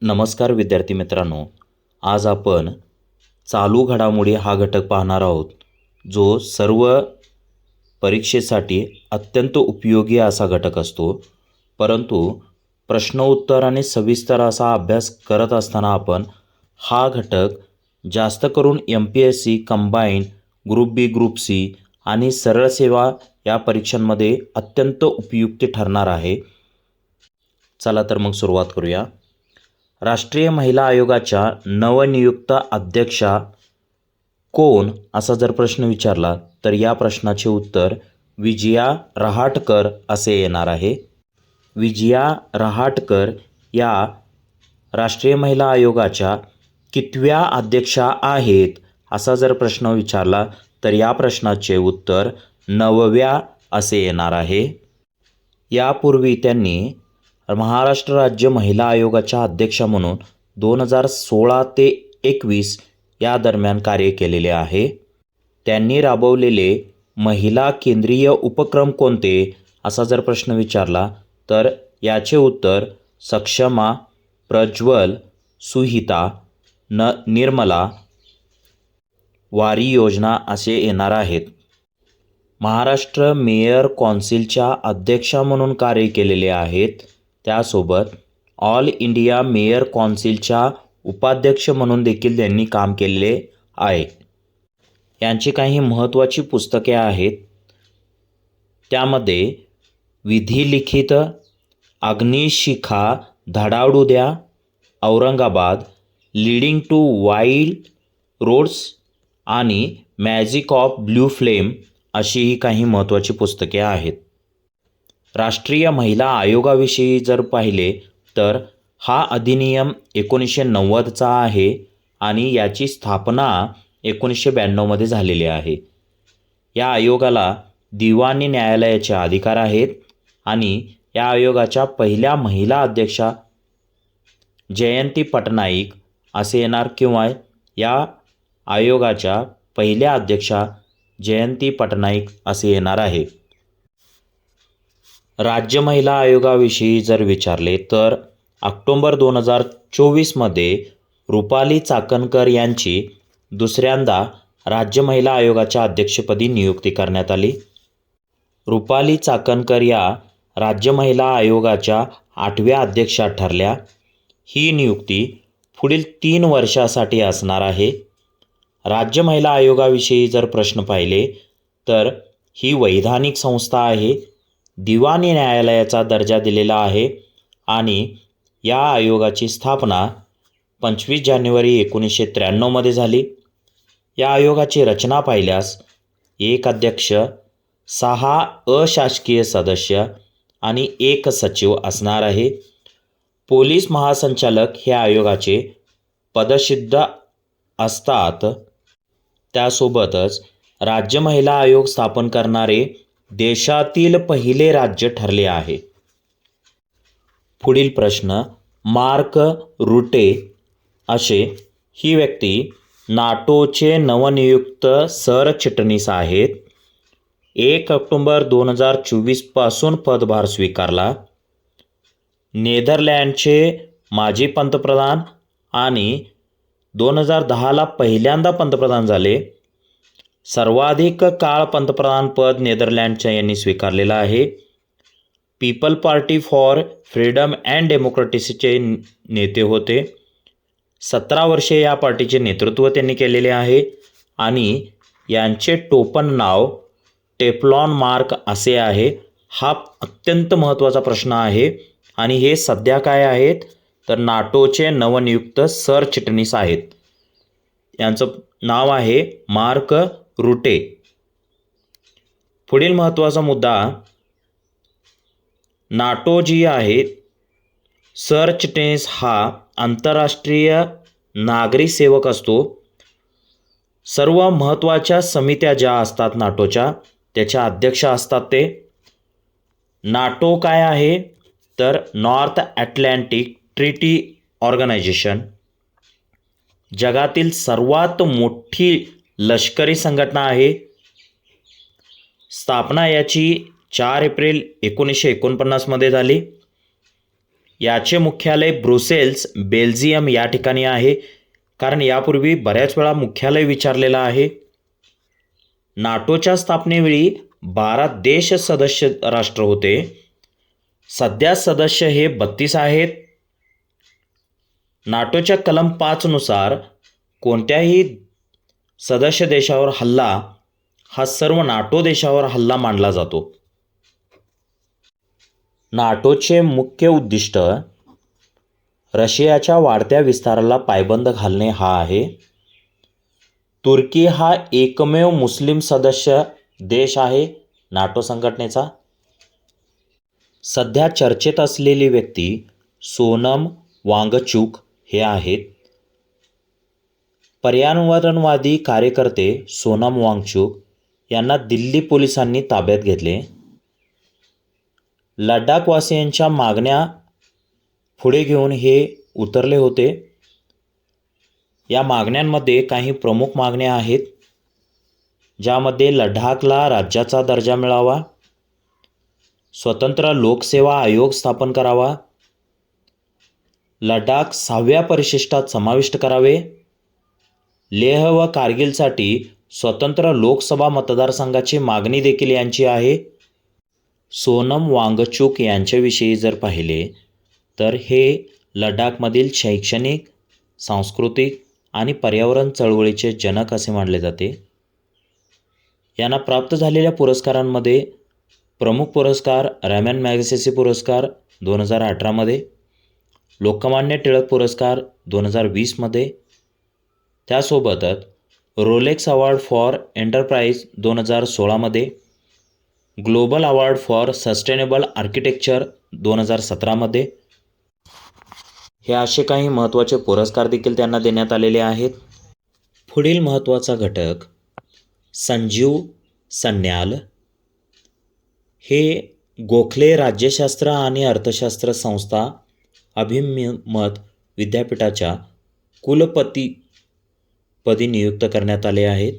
नमस्कार विद्यार्थी मित्रांनो, आज आपण चालू घडामोडी हा घटक पाहणार आहोत, जो सर्व परीक्षेसाठी अत्यंत उपयोगी असा घटक असतो. परंतु प्रश्न उत्तर आणि सविस्तर असा अभ्यास करत असताना आपण हा घटक जास्त करून MPSC कंबाईन, ग्रुप बी, ग्रुप सी आणि सरळ सेवा या परीक्षांमध्ये अत्यंत उपयुक्त ठरणार आहे. चला तर मग सुरुवात करूया. राष्ट्रीय महिला आयोगाच्या नवनियुक्त अध्यक्षा कोण असा जर प्रश्न विचारला तर या प्रश्नाचे उत्तर विजया रहाटकर असे येणार आहे. विजया रहाटकर या राष्ट्रीय महिला आयोगाच्या कितव्या अध्यक्षा आहेत असा जर प्रश्न विचारला तर या प्रश्नाचे उत्तर 9व्या असे येणार आहे. यापूर्वी त्यांनी महाराष्ट्र राज्य महिला आयोगाच्या अध्यक्षा म्हणून 2016 ते 21 या दरम्यान कार्य केलेले आहे. त्यांनी राबवलेले महिला केंद्रीय उपक्रम कोणते असा जर प्रश्न विचारला तर याचे उत्तर सक्षमा, प्रज्वल, सुहिता, निर्मला, वारी योजना असे येणार आहेत. महाराष्ट्र मेयर कौन्सिलच्या अध्यक्षा म्हणून कार्य केलेले आहेत. त्यासोबत ऑल इंडिया मेयर कौन्सिलच्या उपाध्यक्ष म्हणून देखील त्यांनी काम केलेले आहे. यांची काही महत्त्वाची पुस्तके आहेत. त्यामध्ये विधिलिखित, अग्निशिखा धडाडू द्या, Aurangabad, leading to wild roads आणि मॅजिक ऑफ ब्ल्यू फ्लेम अशीही काही महत्त्वाची पुस्तके आहेत. राष्ट्रीय महिला आयोगाविषयी जर पाहिले तर हा अधिनियम 1990चा आहे आणि याची स्थापना 1992मध्ये झालेली आहे. या आयोगाला दिवाणी न्यायालयाचे अधिकार आहेत आणि या आयोगाच्या पहिल्या महिला अध्यक्षा जयंती पटनाईक असे येणार किंवा या आयोगाच्या पहिल्या अध्यक्षा जयंती पटनाईक असे येणार आहे. राज्य महिला आयोगाविषयी जर विचारले तर ऑक्टोबर 2024मध्ये रुपाली चाकणकर यांची दुसऱ्यांदा राज्य महिला आयोगाच्या अध्यक्षपदी नियुक्ती करण्यात आली. रुपाली चाकणकर या राज्य महिला आयोगाच्या 8व्या अध्यक्षा ठरल्या. ही नियुक्ती पुढील 3 वर्षासाठी असणार आहे. राज्य महिला आयोगाविषयी जर प्रश्न पाहिले तर ही वैधानिक संस्था आहे. दिवाणी न्यायालयाचा दर्जा दिलेला आहे आणि या आयोगाची स्थापना 25 जानेवारी 1993मध्ये झाली. या आयोगाची रचना पाहिल्यास 1 अध्यक्ष, 6 अशासकीय सदस्य आणि 1 सचिव असणार आहे. पोलीस महासंचालक हे आयोगाचे पदसिद्ध असतात. त्यासोबतच राज्य महिला आयोग स्थापन करणारे देशातील पहिले राज्य ठरले आहे. पुढील प्रश्न, मार्क रुटे असे ही व्यक्ती नाटोचे नवनियुक्त सरचिटणीस आहेत. 1 ऑक्टोबर 2024 पासून पदभार स्वीकारला. नेदरलँडचे माजी पंतप्रधान आणि 2010ला पहिल्यांदा पंतप्रधान झाले. सर्वाधिक काळ पंतप्रधान पद नेदरलँडच्या यांनी स्वीकारलेलं आहे. People party for freedom and डेमोक्रेसीचे नेते होते. 17 वर्षे या पार्टीचे नेतृत्व त्यांनी केलेले आहे आणि यांचे टोपण नाव टेफ्लॉन मार्क असे आहे. हा अत्यंत महत्त्वाचा प्रश्न आहे आणि हे सध्या काय आहेत तर नाटोचे नवनियुक्त सरचिटणीस आहेत. यांचं नाव आहे मार्क रुटे. पुढील महत्त्वाचा मुद्दा, नाटो जी आहे सरचिटणीस हा आंतरराष्ट्रीय नागरी सेवक असतो. सर्व महत्त्वाच्या समित्या ज्या असतात नाटोच्या त्याच्या अध्यक्ष असतात ते. नाटो काय आहे तर नॉर्थ अटलांटिक ट्रीटी ऑर्गनायझेशन, जगातील सर्वात मोठी लष्करी संघटना आहे. स्थापना याची 4 एप्रिल 1949मध्ये झाली. याचे मुख्यालय ब्रुसेल्स बेल्जियम या ठिकाणी आहे, कारण यापूर्वी बऱ्याच वेळा मुख्यालय विचारलेलं आहे. नाटोच्या स्थापनेवेळी 12 देश सदस्य राष्ट्र होते. सध्या सदस्य हे 32 आहेत. नाटोच्या कलम 5 नुसार कोणत्याही सदस्य देशावर हल्ला हा सर्व नाटो देशावर हल्ला मानला जातो. नाटोचे मुख्य उद्दिष्ट रशियाच्या वाढत्या विस्ताराला पायबंद घालणे हा आहे. तुर्की हा एकमेव मुस्लिम सदस्य देश आहे नाटो संघटनेचा. सध्या चर्चेत असलेली व्यक्ती सोनम वांगचुक हे आहेत. पर्यावरणवादी कार्यकर्ते सोनम वांगचुक यांना दिल्ली पोलिसांनी ताब्यात घेतले. लडाखवासियांच्या मागण्या पुढे घेऊन हे उतरले होते. या मागण्यांमध्ये काही प्रमुख मागण्या आहेत, ज्यामध्ये लडाखला राज्याचा दर्जा मिळावा, स्वतंत्र लोकसेवा आयोग स्थापन करावा, लडाख 6व्या परिशिष्टात समाविष्ट करावे, लेह व कारगिलसाठी स्वतंत्र लोकसभा मतदारसंघाची मागणी देखील यांची आहे. सोनम वांगचुक यांच्याविषयी जर पाहिले तर हे लडाखमधील शैक्षणिक, सांस्कृतिक आणि पर्यावरण चळवळीचे जनक असे मानले जाते. यांना प्राप्त झालेल्या पुरस्कारांमध्ये प्रमुख पुरस्कार रॅमन मॅगसेसे पुरस्कार 2018मध्ये, लोकमान्य टिळक पुरस्कार 2020मध्ये, त्यासोबतच रोलेक्स अवॉर्ड फॉर एंटरप्राइज 2016मध्ये, global award for sustainable architecture 2017मध्ये हे असे काही महत्त्वाचे पुरस्कार देखील त्यांना देण्यात आलेले आहेत. पुढील महत्त्वाचा घटक संजीव सन्याल हे गोखले राज्यशास्त्र आणि अर्थशास्त्र संस्था अभिमत विद्यापीठाच्या कुलपतीपदी नियुक्त करण्यात आले आहेत.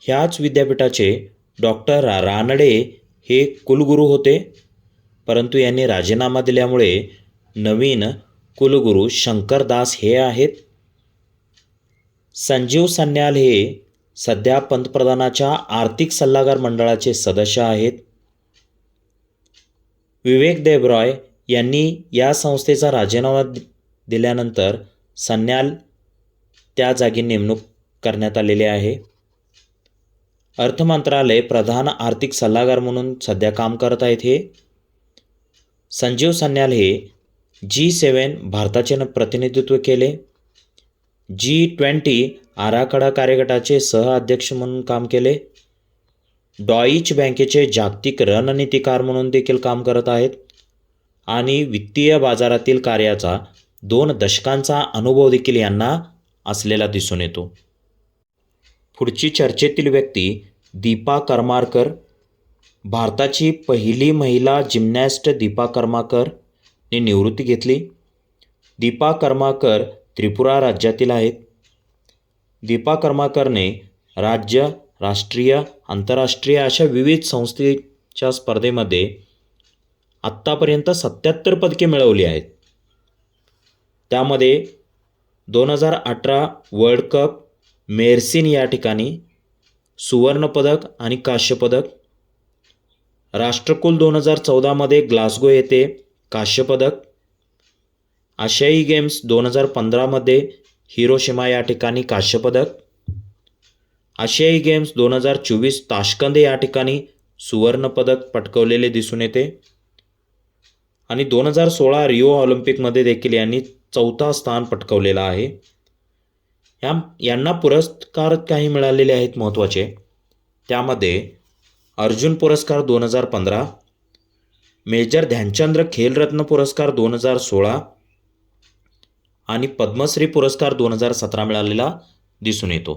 ह्याच विद्यापीठाचे डॉक्टर रानडे हे कुलगुरू होते, परंतु यांनी राजीनामा दिल्यामुळे नवीन कुलगुरू शंकर दास हे आहेत. संजीव सन्याल हे सध्या पंतप्रधानाच्या आर्थिक सल्लागार मंडळाचे सदस्य आहेत. विवेक देबरॉय यांनी या संस्थेचा राजीनामा दिल्यानंतर सन्याल त्या जागी नेमणूक करण्यात आलेली आहे. अर्थ मंत्रालय प्रधान आर्थिक सल्लागार म्हणून सध्या काम करत आहेत. हे संजीव सन्याल हे G7 भारताचे प्रतिनिधित्व केले. G20 आराखडा कार्यगटाचे सहअध्यक्ष म्हणून काम केले. डॉइच बँकेचे जागतिक रणनीतिकार म्हणून देखील काम करत आहेत आणि वित्तीय बाजारातील कार्याचा 2 दशकांचा अनुभव देखील यांना असलेला दिसून येतो. पुढची चर्चेतील व्यक्ती दीपा करमाकर. भारताची पहिली महिला जिम्नॅस्ट दीपा करमाकर ने निवृत्ती घेतली. दीपा करमाकर त्रिपुरा राज्यातील आहेत. दीपा करमाकरने राज्य, राष्ट्रीय, आंतरराष्ट्रीय अशा विविध संस्थेच्या स्पर्धेमध्ये आत्तापर्यंत 77 पदके मिळवली आहेत. त्यामध्ये 2018 वर्ल्ड कप मेर्सिन या ठिकाणी सुवर्णपदक आणि कांस्यपदक, राष्ट्रकुल 2014मध्ये ग्लासगो येथे कांस्यपदक, आशियाई गेम्स 2015मध्ये हिरोशिमा या ठिकाणी कांस्यपदक, आशियाई गेम्स 2024 ताश्कंद या ठिकाणी सुवर्णपदक पटकवलेले दिसून येते आणि 2016 रिओ ऑलिम्पिकमध्ये देखील यांनी 4था स्थान पटकवलेला आहे. यांना पुरस्कार काही मिळालेले आहेत महत्त्वाचे. त्यामध्ये अर्जुन पुरस्कार 2015, मेजर ध्यानचंद्र खेलरत्न पुरस्कार 2016 आणि पद्मश्री पुरस्कार 2017 मिळालेला दिसून येतो.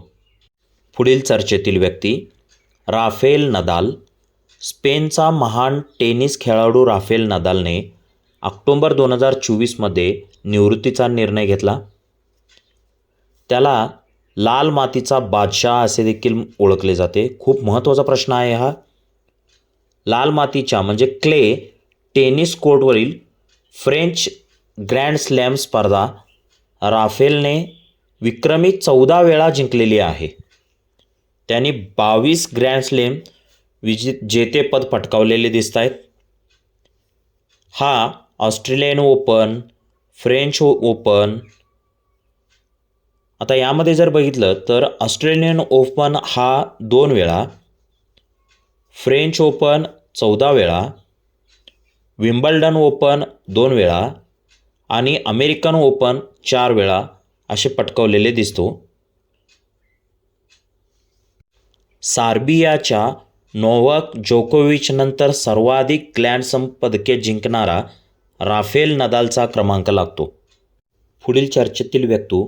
पुढील चर्चेतील व्यक्ती राफेल नदाल. स्पेनचा महान टेनिस खेळाडू राफेल नदालने ऑक्टोबर 2024मध्ये निवृत्तीचा निर्णय घेतला. त्याला लाल मातीचा बादशाह असे देखील ओळखले जाते. खूप महत्त्वाचा प्रश्न आहे हा. लाल मातीच्या म्हणजे क्ले टेनिस कोर्टवरील फ्रेंच ग्रँड स्लॅम स्पर्धा राफेलने विक्रमी 14 वेळा जिंकलेली आहे. त्यांनी 22 ग्रँड स्लॅम जेतेपद पटकावलेले दिसत आहेत. हा ऑस्ट्रेलियन ओपन, फ्रेंच ओपन, आता यामध्ये जर बघितलं तर ऑस्ट्रेलियन ओपन हा 2 वेळा, फ्रेंच ओपन 14 वेळा, विम्बल्डन ओपन 2 वेळा आणि अमेरिकन ओपन 4 वेळा असे पटकावलेले दिसतो. सर्बियाच्या नोवाक जोकोविच नंतर सर्वाधिक ग्रँड स्लॅम पदके जिंकणारा राफेल नदालचा क्रमांक लागतो. पुढील चर्चेतील व्यक्ती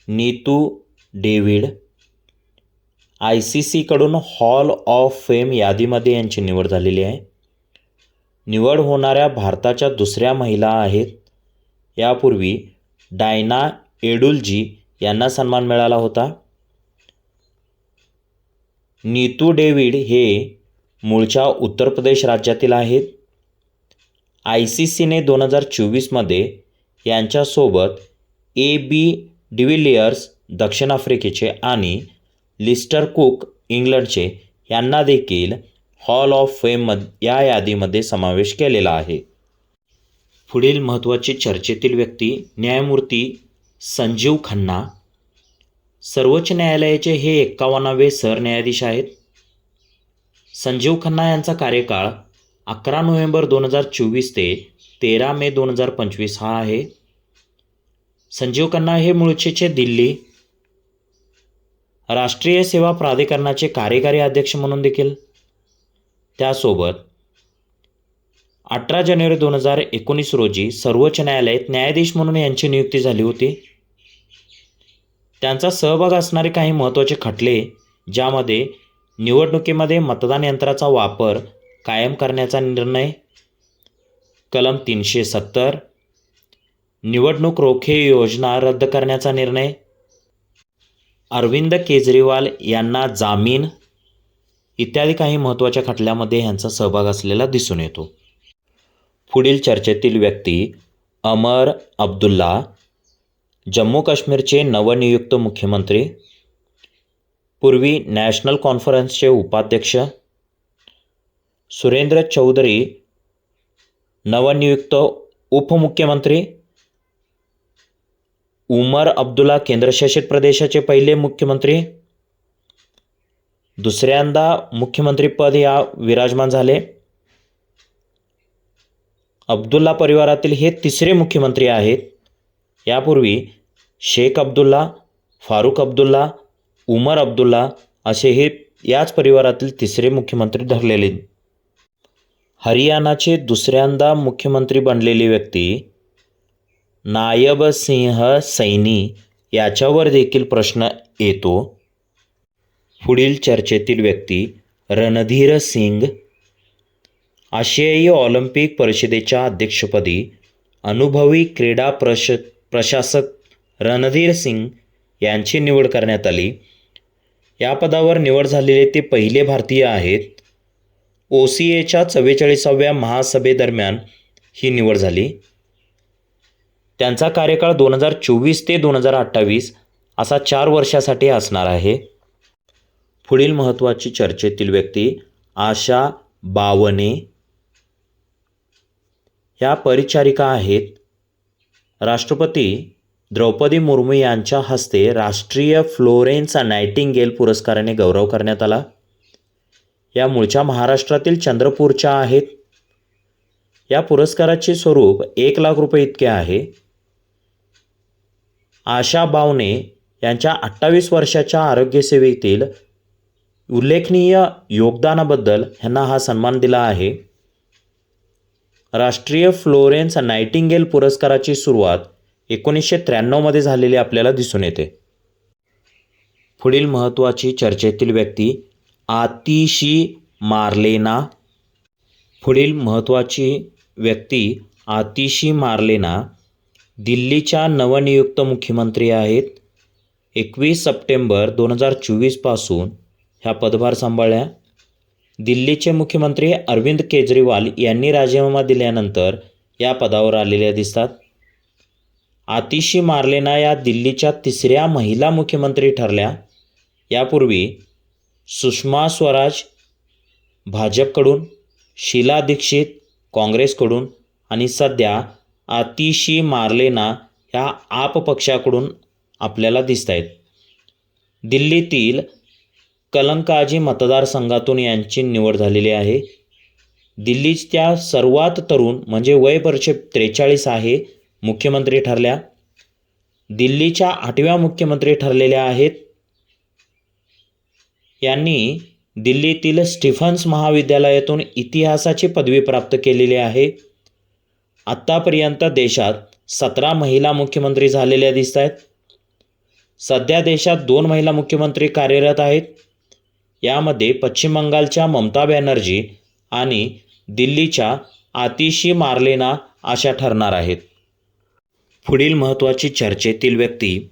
नीतू डेव्हिड. ICCकडून हॉल ऑफ फेम यादीमध्ये यांची निवड झालेली आहे. निवड होणाऱ्या भारताच्या दुसऱ्या महिला आहेत. यापूर्वी डायना एडुलजी यांना सन्मान मिळाला होता. नीतू डेव्हिड हे मूळच्या उत्तर प्रदेश राज्यातील आहेत. ICCने 2024मध्ये यांच्यासोबत AB डिव्हिलियर्स दक्षिण आफ्रिकेचे आणि लिस्टर कुक इंग्लंडचे यांना देखील हॉल ऑफ फेम या यादीमध्ये समावेश केलेला आहे. पुढील महत्त्वाची चर्चेतील व्यक्ती न्यायमूर्ती संजीव खन्ना. सर्वोच्च न्यायालयाचे हे 51वे सरन्यायाधीश आहेत. संजीव खन्ना यांचा कार्यकाळ 11 नोव्हेंबर 2024 ते 13 मे 2025 हा आहे. संजीव खन्ना हे मूळचे दिल्ली. राष्ट्रीय सेवा प्राधिकरणाचे कार्यकारी अध्यक्ष म्हणून देखील. त्यासोबत 18 जानेवारी 2019 रोजी सर्वोच्च न्यायालयात न्यायाधीश म्हणून यांची नियुक्ती झाली होती. त्यांचा सहभाग असणारे काही महत्त्वाचे खटले, ज्यामध्ये निवडणुकीमध्ये मतदान यंत्राचा वापर कायम करण्याचा निर्णय, कलम 370, निवडणूक रोखे योजना रद्द करण्याचा निर्णय, अरविंद केजरीवाल यांना जामीन इत्यादी काही महत्त्वाच्या खटल्यामध्ये यांचा सहभाग असलेला दिसून येतो. पुढील चर्चेतील व्यक्ती अमर अब्दुल्ला. जम्मू काश्मीरचे नवनियुक्त मुख्यमंत्री, पूर्वी नॅशनल कॉन्फरन्सचे उपाध्यक्ष. सुरेंद्र चौधरी नवनियुक्त उपमुख्यमंत्री. उमर अब्दुल्ला केंद्रशासित प्रदेशाचे पहिले मुख्यमंत्री, दुसऱ्यांदा मुख्यमंत्रीपद या विराजमान झाले. अब्दुल्ला परिवारातील हे तिसरे मुख्यमंत्री आहेत. यापूर्वी शेख अब्दुल्ला, फारुख अब्दुल्ला, उमर अब्दुल्ला असे हे याच परिवारातील तिसरे मुख्यमंत्री ठरलेले. हरियाणाचे दुसऱ्यांदा मुख्यमंत्री बनलेली व्यक्ती नायब सिंह सैनी याच्यावर देखील प्रश्न येतो. पुढील चर्चेतील व्यक्ती रणधीर सिंग. आशियाई ऑलिम्पिक परिषदेच्या अध्यक्षपदी अनुभवी क्रीडा प्रशासक रणधीर सिंग यांची निवड करण्यात आली. या पदावर निवड झालेले ते पहिले भारतीय आहेत. OCAच्या 44व्या महासभेदरम्यान ही निवड झाली. त्यांचा कार्यकाळ 2024 ते 2028 असा 4 वर्षासाठी असणार आहे. पुढील महत्त्वाची चर्चेतील व्यक्ती आशा बावने. ह्या परिचारिका आहेत. राष्ट्रपती द्रौपदी मुर्मू यांच्या हस्ते राष्ट्रीय फ्लोरेन्स नायटिंगेल पुरस्काराने गौरव करण्यात आला. या मूळच्या महाराष्ट्रातील चंद्रपूरच्या आहेत. या पुरस्काराचे स्वरूप 1 लाख रुपये इतके आहे. आशा बावने यांच्या 28 वर्षाच्या आरोग्यसेवेतील उल्लेखनीय योगदानाबद्दल ह्यांना हा सन्मान दिला आहे. राष्ट्रीय फ्लोरेन्स नायटिंगेल पुरस्काराची सुरुवात 1993मध्ये झालेली आपल्याला दिसून येते. पुढील महत्त्वाची चर्चेतील व्यक्ती आतिशी मार्लेना. पुढील महत्त्वाची व्यक्ती आतिशी मार्लेना दिल्लीच्या नवनियुक्त मुख्यमंत्री आहेत. 21 सप्टेंबर 2024 पासून ह्या पदभार सांभाळल्या. दिल्लीचे मुख्यमंत्री अरविंद केजरीवाल यांनी राजीनामा दिल्यानंतर या पदावर आलेल्या दिसतात. आतिशी मार्लेना या दिल्लीच्या 3ऱ्या महिला मुख्यमंत्री ठरल्या. यापूर्वी सुषमा स्वराज भाजपकडून, शीला दीक्षित काँग्रेसकडून आणि सध्या आतिशी मार्लेना ह्या आप पक्षाकडून आपल्याला दिसत आहेत. दिल्लीतील कलंकाजी मतदारसंघातून यांची निवड झालेली आहे. दिल्लीच्या सर्वात तरुण म्हणजे वय वर्ष 43 आहे मुख्यमंत्री ठरल्या. दिल्लीच्या 8व्या मुख्यमंत्री ठरलेल्या आहेत. यांनी दिल्लीतील स्टीफन्स महाविद्यालयातून इतिहासाची पदवी प्राप्त केलेली आहे. आत्तापर्यंत देशात 17 महिला मुख्यमंत्री झालेल्या दिसत आहेत. सध्या देशात 2 महिला मुख्यमंत्री कार्यरत आहेत. यामध्ये पश्चिम बंगालच्या ममता बॅनर्जी आणि दिल्लीच्या आतिशी मार्लेना अशा ठरणार आहेत. पुढील महत्त्वाची चर्चेतील व्यक्ती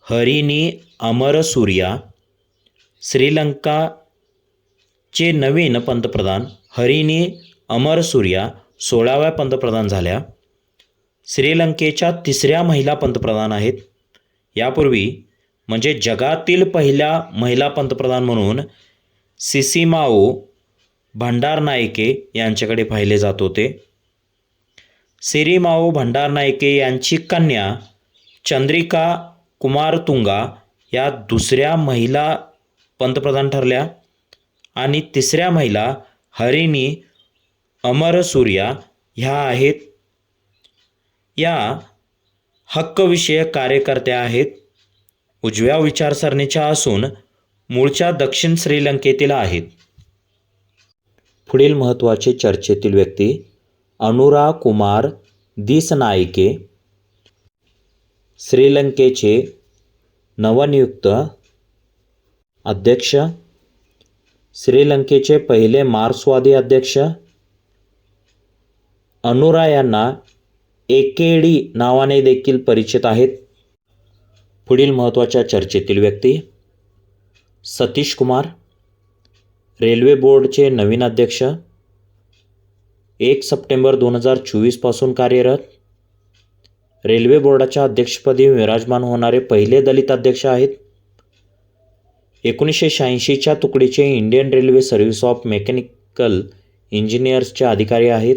हरिनी अमरसूर्या. श्रीलंकाचे नवीन पंतप्रधान हरिनी अमरसूर्या 16व्या पंतप्रधान झाल्या. श्रीलंकेच्या 3ऱ्या महिला पंतप्रधान आहेत. यापूर्वी म्हणजे जगातील पहिल्या महिला पंतप्रधान म्हणून सिसिमाओ भंडारनायके यांच्याकडे पाहिले जात होते. सिरिमाओ भंडारनायके यांची कन्या चंद्रिका कुमारतुंगा या 2ऱ्या महिला पंतप्रधान ठरल्या आणि 3ऱ्या महिला हरिनी अमरसूर्या ह्या आहेत. या हक्कविषयक कार्यकर्त्या आहेत. उजव्या विचारसरणीच्या असून मूळच्या दक्षिण श्रीलंकेतील आहेत. पुढील महत्त्वाचे चर्चेतील व्यक्ती अनुरा कुमार दिसनायके. श्रीलंकेचे नवनियुक्त अध्यक्ष, श्रीलंकेचे पहिले मार्क्सवादी अध्यक्ष. अनुरा यांना एकेडी नावाने देखील परिचित आहेत. पुढील महत्त्वाच्या चर्चेतील व्यक्ती सतीश कुमार. रेल्वे बोर्डचे नवीन अध्यक्ष, 1 सप्टेंबर 2024 पासून कार्यरत. रेल्वे बोर्डाच्या अध्यक्षपदी विराजमान होणारे पहिले दलित अध्यक्ष आहेत. 1986च्या तुकडीचे Indian railway service of mechanical इंजिनियर्सचे अधिकारी आहेत.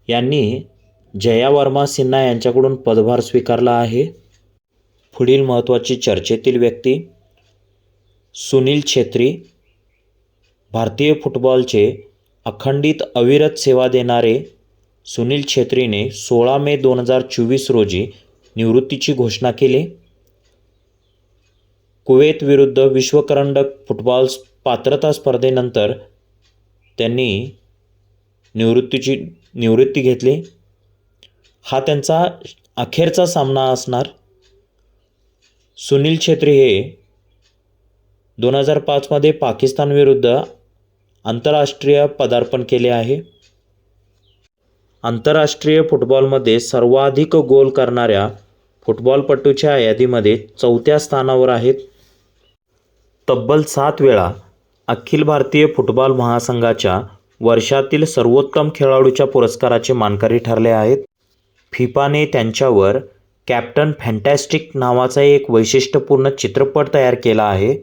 यांनी जया वर्मा सिन्हा यांच्याकडून पदभार स्वीकारला आहे. पुढील महत्त्वाची चर्चेतील व्यक्ती सुनील छेत्री. भारतीय फुटबॉलचे अखंडित अविरत सेवा देणारे सुनील छेत्रीने 16 मे 2024 रोजी निवृत्तीची घोषणा केली. कुवेत विरुद्ध विश्वकरंडक फुटबॉल पात्रता स्पर्धेनंतर त्यांनी निवृत्ती घेतली. हा त्यांचा अखेरचा सामना असणार. सुनील छेत्री हे 2005 पाकिस्तान विरुद्ध आंतरराष्ट्रीय पदार्पण केले आहे. आंतरराष्ट्रीय फुटबॉलमध्ये सर्वाधिक गोल करणाऱ्या फुटबॉलपटूच्या यादीमध्ये 4थ्या स्थानावर आहेत. तब्बल 7 वेळा अखिल भारतीय फुटबॉल महासंघाच्या वर्षातील सर्वोत्तम खेळाडूच्या पुरस्काराचे मानकरी ठरले आहेत. फिफाने त्यांच्यावर कॅप्टन फॅन्टॅस्टिक नावाचा एक वैशिष्ट्यपूर्ण चित्रपट तयार केला आहे.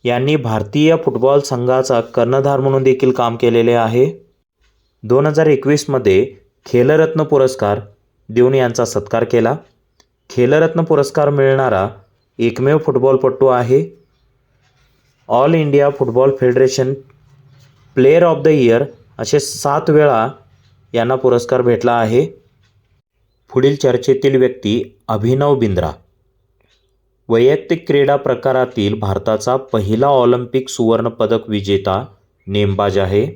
यांनी भारतीय फुटबॉल संघाचा कर्णधार म्हणून देखील काम केलेले आहे. 2021 खेलरत्न पुरस्कार देऊन यांचा सत्कार केला. खेलरत्न पुरस्कार मिळणारा एकमेव फुटबॉलपटू आहे. All India football federation player of the year असे 7 वेळा यांना पुरस्कार भेटला आहे. पुढील चर्चेतील व्यक्ती अभिनव बिंद्रा. वैयक्तिक क्रीडा प्रकारातील भारताचा पहिला ऑलिम्पिक सुवर्णपदक विजेता नेमबाज आहे.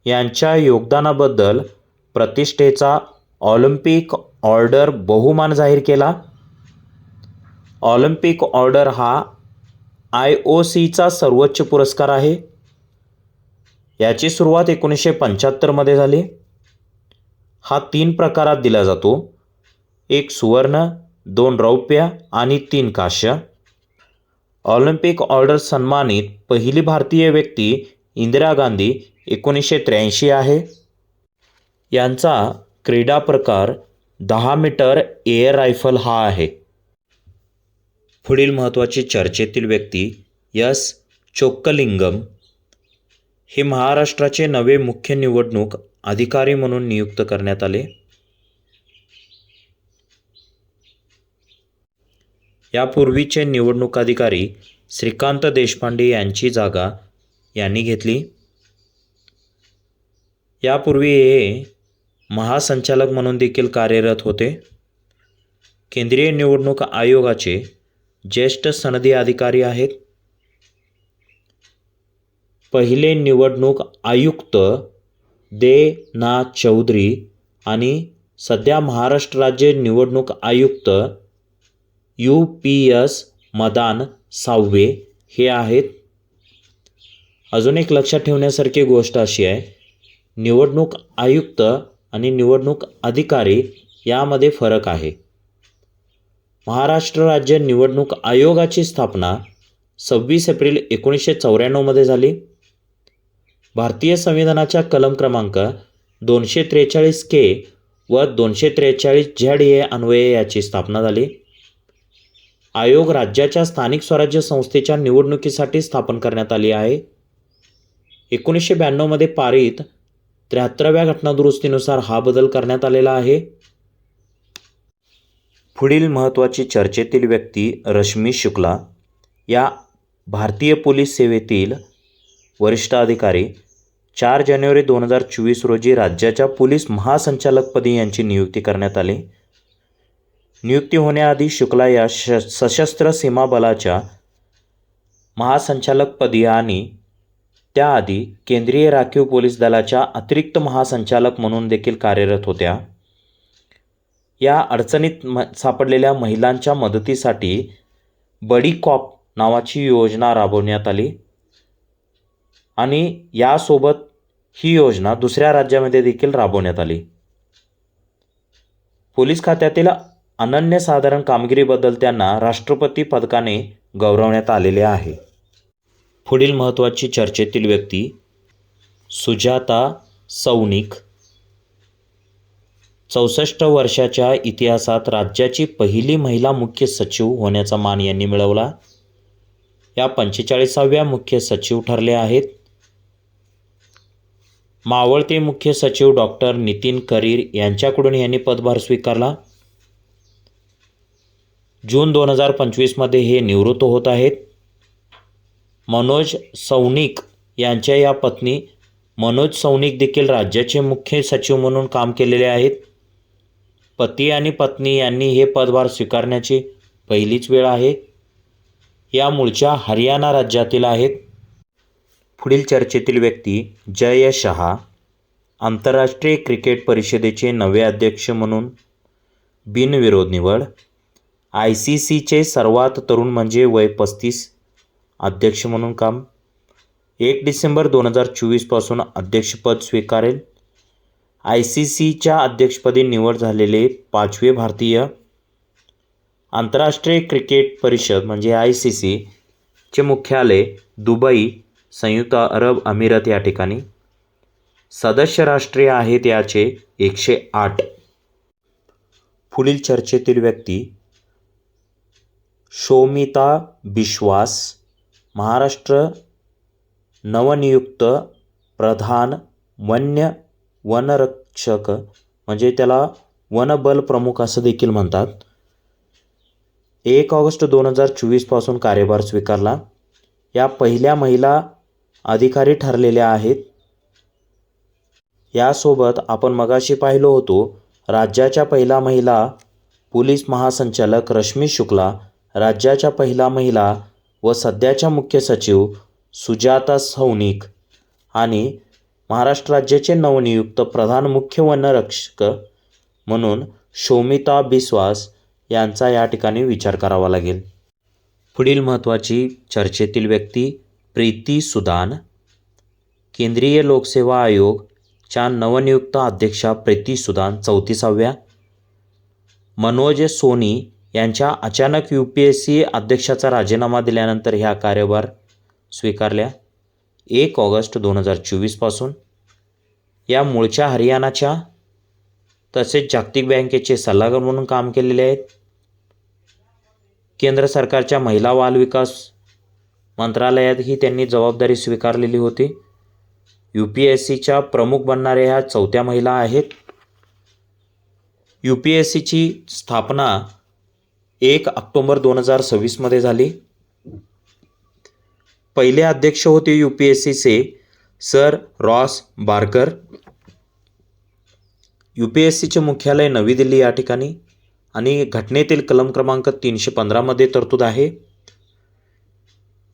यांच्या योगदानाबद्दल प्रतिष्ठेचा ऑलिम्पिक ऑर्डर बहुमान जाहीर केला. ऑलिम्पिक ऑर्डर हा IOCचा सर्वोच्च पुरस्कार आहे. याची सुरुवात 1975 झाली. हा 3 प्रकारात दिला जातो. 1 सुवर्ण, 2 रौप्य आणि 3 कांस्य. ऑलिम्पिक ऑर्डर सन्मानित पहिली भारतीय व्यक्ती इंदिरा गांधी 1983 आहे. यांचा क्रीडा प्रकार 10 मीटर एअर रायफल हा आहे. पुढील महत्त्वाची चर्चेतील व्यक्ती एस. चोक्कलिंगम हे महाराष्ट्राचे नवे मुख्य निवडणूक अधिकारी म्हणून नियुक्त करण्यात आले. यापूर्वीचे निवडणूक अधिकारी श्रीकांत देशपांडे यांची जागा यांनी घेतली. यापूर्वी हे महासंचालक म्हणून देखील कार्यरत होते. केंद्रीय निवडणूक आयोगाचे ज्येष्ठ सनदी अधिकारी आहेत. पहिले निवडणूक आयुक्त दे ना चौधरी आणि सध्या महाराष्ट्र राज्य निवडणूक आयुक्त UPS मदान साववे हे आहेत. अजून एक लक्षात ठेवण्यासारखी गोष्ट अशी आहे, निवडणूक आयुक्त आणि निवडणूक अधिकारी यामध्ये फरक आहे. महाराष्ट्र राज्य निवडणूक आयोगाची स्थापना 26 एप्रिल 1994 मध्ये झाली. भारतीय संविधानाच्या कलम क्रमांक 243K व 243ZA अन्वये याची स्थापना झाली. आयोग राज्याच्या स्थानिक स्वराज्य संस्थेच्या निवडणुकीसाठी स्थापन करण्यात आली आहे. 1992 मध्ये पारित 73व्या घटनादुरुस्तीनुसार हा बदल करण्यात आलेला आहे. पुढील महत्त्वाची चर्चेतील व्यक्ती रश्मी शुक्ला या भारतीय पोलीस सेवेतील वरिष्ठ अधिकारी. 4 जानेवारी 2024 रोजी राज्याच्या पोलीस महासंचालकपदी यांची नियुक्ती करण्यात आली. नियुक्ती होण्याआधी शुक्ला या सशस्त्र सीमा बलाच्या महासंचालकपदी आणि त्याआधी केंद्रीय राखीव पोलीस दलाच्या अतिरिक्त महासंचालक म्हणून देखील कार्यरत होत्या. या अडचणीत सापडलेल्या महिलांच्या मदतीसाठी बडी कॉप नावाची योजना राबवण्यात आली आणि यासोबत ही योजना दुसऱ्या राज्यामध्ये देखील राबवण्यात आली. पोलीस खात्यातील अनन्यसाधारण कामगिरीबद्दल त्यांना राष्ट्रपती पदकाने गौरवण्यात आलेले आहे. पुढील महत्त्वाची चर्चेतील व्यक्ती सुजाता सौनिक. 64 वर्षाच्या इतिहासात राज्याची पहिली महिला मुख्य सचिव होण्याचा मान यांनी मिळवला. या 45व्या मुख्य सचिव ठरल्या आहेत. मावळते मुख्य सचिव डॉक्टर नितीन करीर यांच्याकडून यांनी पदभार स्वीकारला. जून 2025 मध्ये हे निवृत्त होत आहेत. मनोज सौनिक यांच्या या पत्नी मनोज सौनिक देखील राज्याचे मुख्य सचिव म्हणून काम केलेले आहेत. पती आणि पत्नी यांनी हे पदभार स्वीकारण्याची पहिलीच वेळ आहे. या मूळच्या हरियाणा राज्यातील आहेत. पुढील चर्चेतील व्यक्ती जय शहा. आंतरराष्ट्रीय क्रिकेट परिषदेचे नवे अध्यक्ष म्हणून बिनविरोध निवड. ICCचे सर्वात तरुण म्हणजे वय 35 अध्यक्ष म्हणून काम. 1 डिसेंबर 2024 पासून अध्यक्षपद स्वीकारेल. ICCच्या अध्यक्षपदी निवड झालेले 5वे भारतीय. आंतरराष्ट्रीय क्रिकेट परिषद म्हणजे ICC चे मुख्यालय दुबई, संयुक्त अरब अमिरात या ठिकाणी. सदस्य राष्ट्रीय आहेत याचे 108. पुढील चर्चेतील व्यक्ती शोमिता बिश्वास. महाराष्ट्र नवनियुक्त प्रधान वनरक्षक म्हणजे त्याला वनबल प्रमुख असं देखील म्हणतात. 1 ऑगस्ट 2024 पासून कार्यभार स्वीकारला. या पहिल्या महिला अधिकारी ठरलेल्या आहेत. यासोबत आपण मगाशी पाहिलो होतो राज्याच्या पहिला महिला पोलीस महासंचालक रश्मी शुक्ला, राज्याच्या पहिला महिला व सध्याच्या मुख्य सचिव सुजाता सौनिक आणि महाराष्ट्र राज्याचे नवनियुक्त प्रधान मुख्य वनरक्षक म्हणून शोमिता बिस्वास यांचा या ठिकाणी विचार करावा लागेल. पुढील महत्त्वाची चर्चेतील व्यक्ती प्रीती सुदान. केंद्रीय लोकसेवा आयोगच्या नवनियुक्त अध्यक्षा प्रीती सुदान 34व्या. मनोज सोनी यांच्या अचानक UPSC अध्यक्षाचा राजीनामा दिल्यानंतर ह्या कार्यभार स्वीकारल्या. 1 ऑगस्ट 2024 पासून या मूळच्या हरियाणाच्या तसेच जागतिक बँकेचे सल्लागार म्हणून काम केलेले आहेत. केंद्र सरकारच्या महिला बाल विकास मंत्रालयातही त्यांनी जबाबदारी स्वीकारलेली होती. UPSCच्या प्रमुख बनणाऱ्या ह्या 4थ्या महिला आहेत. UPSCची स्थापना 1 ऑक्टोबर 2026 झाली. पहिले अध्यक्ष होते UPSCचे सर रॉस बार्कर. UPSCचे मुख्यालय नवी दिल्ली या ठिकाणी आणि घटनेतील कलम क्रमांक 315 मध्ये तरतूद आहे.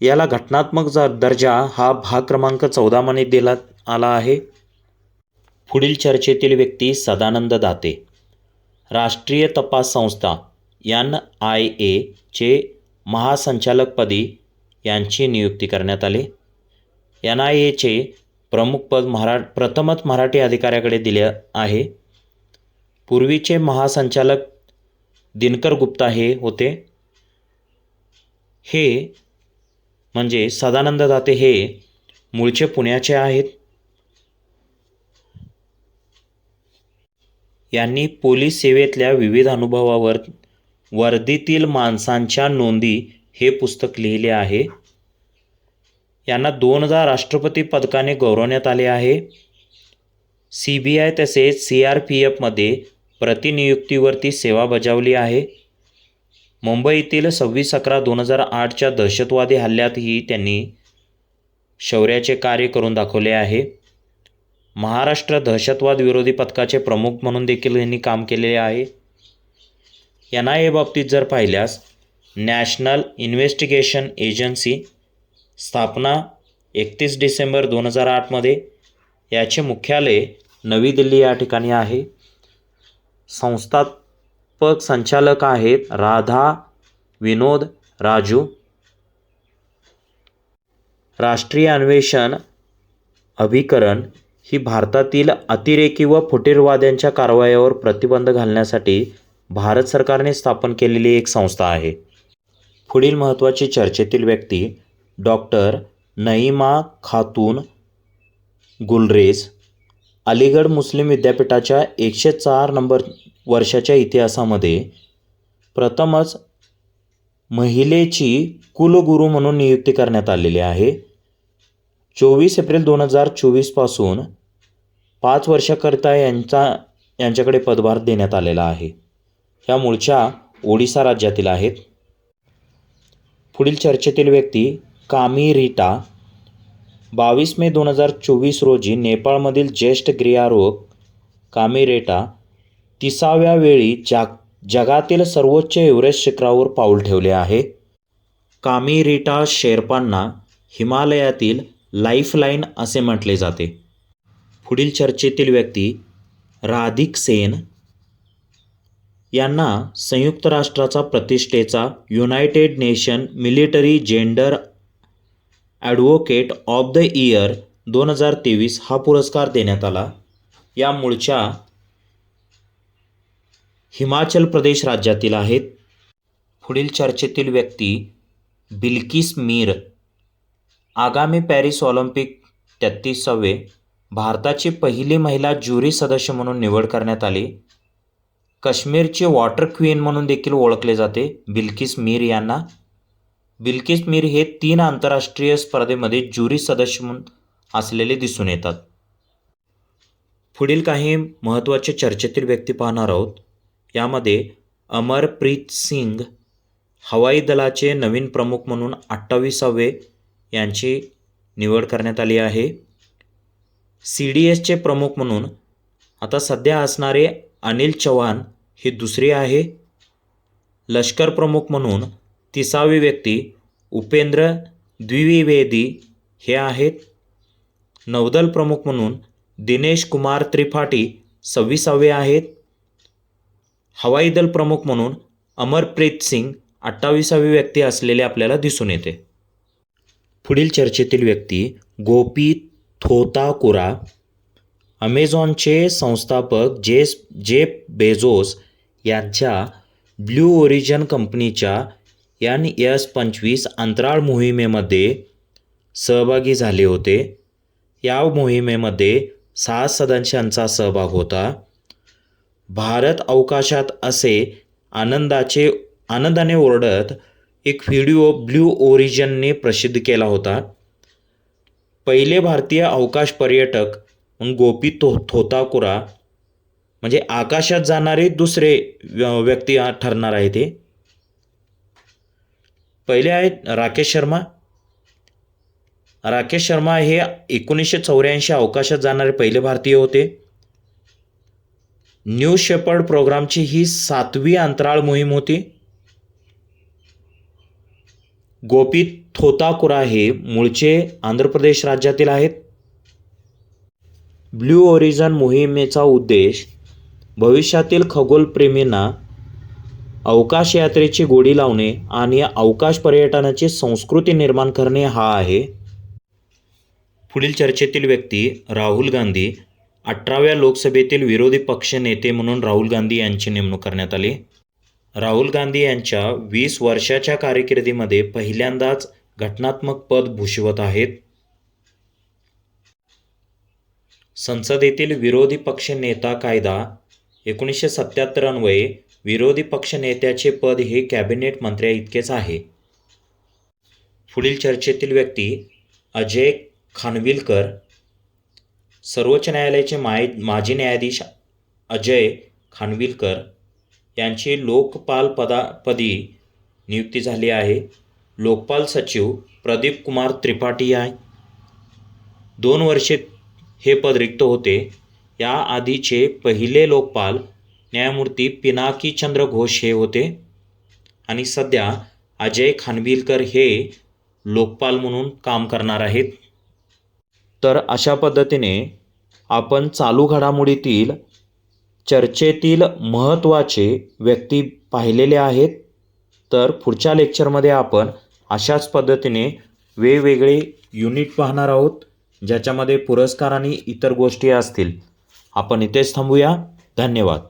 याला घटनात्मक दर्जा हा भाग क्रमांक 14 मध्ये देण्यात आला आहे. पुढील चर्चेतील व्यक्ती सदानंद दाते. राष्ट्रीय तपास संस्था NIA चे महासंचालकपदी यांची नियुक्ती करण्यात आली. NIA चे प्रमुख पद प्रथमच मराठी अधिकाऱ्याकडे दिले आहे. पूर्वीचे महासंचालक दिनकर गुप्ता हे होते. हे म्हणजे सदानंद दाते हे मूळचे पुण्याचे आहेत. यांनी पोलीस सेवेतल्या विविध अनुभवावर वर्दीतील माणसांच्या नोंदी हे पुस्तक लिहिले आहे. यांना 2000 राष्ट्रपती पदकाने गौरवण्यात आले आहे. CBI तसेच CRPF मध्ये प्रतिनियुक्तीवरती सेवा बजावली आहे. मुंबईतील 26/11/2008च्या दहशतवादी हल्ल्यातही त्यांनी शौर्याचे कार्य करून दाखवले आहे. महाराष्ट्र दहशतवाद विरोधी पथकाचे प्रमुख म्हणून देखील यांनी काम केलेले आहे. NIA बाबतीत जर पाहिल्यास नॅशनल इन्व्हेस्टिगेशन एजन्सी स्थापना 31 डिसेंबर 2008 मध्ये. याचे मुख्यालय नवी दिल्ली या ठिकाणी आहे. संस्थापक संचालक आहेत राधा विनोद राजू. राष्ट्रीय अन्वेषण अभिकरण ही भारतातील अतिरेकी व फुटीरवाद्यांच्या कारवायावर प्रतिबंध घालण्यासाठी भारत सरकारने स्थापन केलेली एक संस्था आहे. पुढील महत्त्वाची चर्चेतील व्यक्ती डॉक्टर नईमा खातून गुलरेज. अलीगढ मुस्लिम विद्यापीठाच्या 104 नंबर वर्षाच्या इतिहासामध्ये प्रथमच महिलेची कुलगुरू म्हणून नियुक्ती करण्यात आलेली आहे. 24 एप्रिल 2024 पासून 5 वर्षाकरिता यांच्याकडे पदभार देण्यात आलेला आहे. ह्या मूळच्या ओडिसा राज्यातील आहेत. पुढील चर्चेतील व्यक्ती कामी रीटा. 22 मे 2024 रोजी नेपाळमधील ज्येष्ठ गिर्यारोहक कामी रीटा 30व्या वेळी जगातील सर्वोच्च एव्हरेस्ट शिखरावर पाऊल ठेवले आहे. कामी रीटा शेर्पांना हिमालयातील लाईफलाईन असे म्हटले जाते. पुढील चर्चेतील व्यक्ती राधिक सेन. यांना संयुक्त राष्ट्राचा प्रतिष्ठेचा United nation military gender advocate of the year 2023 हा पुरस्कार देण्यात आला. या मूळच्या हिमाचल प्रदेश राज्यातील आहेत. पुढील चर्चेतील व्यक्ती बिल्किस मीर. आगामी पॅरिस ऑलिम्पिक 33वे भारताची पहिली महिला ज्युरी सदस्य म्हणून निवड करण्यात आली. काश्मीरची वॉटर क्वीन म्हणून देखील ओळखले जाते बिल्किस मीर यांना. बिल्किस मीर हे 3 आंतरराष्ट्रीय स्पर्धेमध्ये ज्युरी सदस्य म्हणून असलेले दिसून येतात. पुढील काही महत्त्वाचे चर्चेतील व्यक्ती पाहणार आहोत. यामध्ये अमरप्रीत सिंग हवाई दलाचे नवीन प्रमुख म्हणून 28वे यांची निवड करण्यात आली आहे. CDSचे प्रमुख म्हणून आता सध्या असणारे अनिल चव्हाण हे दुसरे आहे. लष्कर प्रमुख म्हणून 30वी व्यक्ती उपेंद्र द्विवेदी हे आहेत. नौदल प्रमुख म्हणून दिनेश कुमार त्रिपाठी 26वे आहेत. हवाई दल प्रमुख म्हणून अमरप्रीत सिंग 28वी व्यक्ती असलेले आपल्याला दिसून येते. पुढील चर्चेतील व्यक्ती गोपी थोताकुरा. अमेझॉनचे संस्थापक जेफ बेझोस यांच्या ब्लू ओरिजिन कंपनीच्या NS-25 अंतराळ मोहिमेमध्ये सहभागी झाले होते. या मोहिमेमध्ये 6 सदस्यांचा सहभाग होता. भारत अवकाशात असे आनंदाने ओरडत एक व्हिडिओ ब्ल्यू ओरिजिनने प्रसिद्ध केला होता. पहिले भारतीय अवकाश पर्यटक गोपी थोताकुरा म्हणजे आकाशात जाणारे दुसरे व्यक्ती ठरणार आहे ते. पहिले आहेत राकेश शर्मा. राकेश शर्मा हे 1984 अवकाशात जाणारे पहिले भारतीय होते. न्यू शेपर्ड प्रोग्रामची ही 7वी अंतराळ मोहीम होती. गोपी थोताकुरा हे मूळचे आंध्र प्रदेश राज्यातील आहेत. ब्ल्यू ओरिजिन मोहिमेचा उद्देश भविष्यातील खगोलप्रेमींना अवकाश यात्रेची गोडी लावणे आणि अवकाश पर्यटनाची संस्कृती निर्माण करणे हा आहे. पुढील चर्चेतील व्यक्ती राहुल गांधी. 18व्या लोकसभेतील विरोधी पक्ष नेते म्हणून राहुल गांधी यांची नेमणूक करण्यात आली. राहुल गांधी यांच्या 20 वर्षाच्या कारकिर्दीमध्ये पहिल्यांदाच घटनात्मक पद भूषवत आहेत. संसदेतील विरोधी पक्ष नेता कायदा 1977 अन्वये विरोधी पक्ष नेत्याचे पद हे कॅबिनेट मंत्र्याइतकेच आहे. पुढील चर्चेतील व्यक्ती अजय खानविलकर. सर्वोच्च न्यायालयाचे माजी न्यायाधीश अजय खानविलकर यांची लोकपाल पदी नियुक्ती झाली आहे. लोकपाल सचिव प्रदीप कुमार त्रिपाठी आहे. 2 वर्षे हे पद रिक्त होते. या आधीचे पहिले लोकपाल न्यायमूर्ती पिनाकी चंद्र घोष हे होते आणि सध्या अजय खानविलकर हे लोकपाल म्हणून काम करणार आहेत. तर अशा पद्धतीने आपण चालू घडामोडीतील चर्चेतील महत्त्वाचे व्यक्ती पाहिलेले आहेत. तर पुढच्या लेक्चरमध्ये आपण अशाच पद्धतीने वेगवेगळे युनिट पाहणार आहोत, ज्याच्यामध्ये पुरस्कार आणि इतर गोष्टी असतील. आपण इथेच थांबूया. धन्यवाद.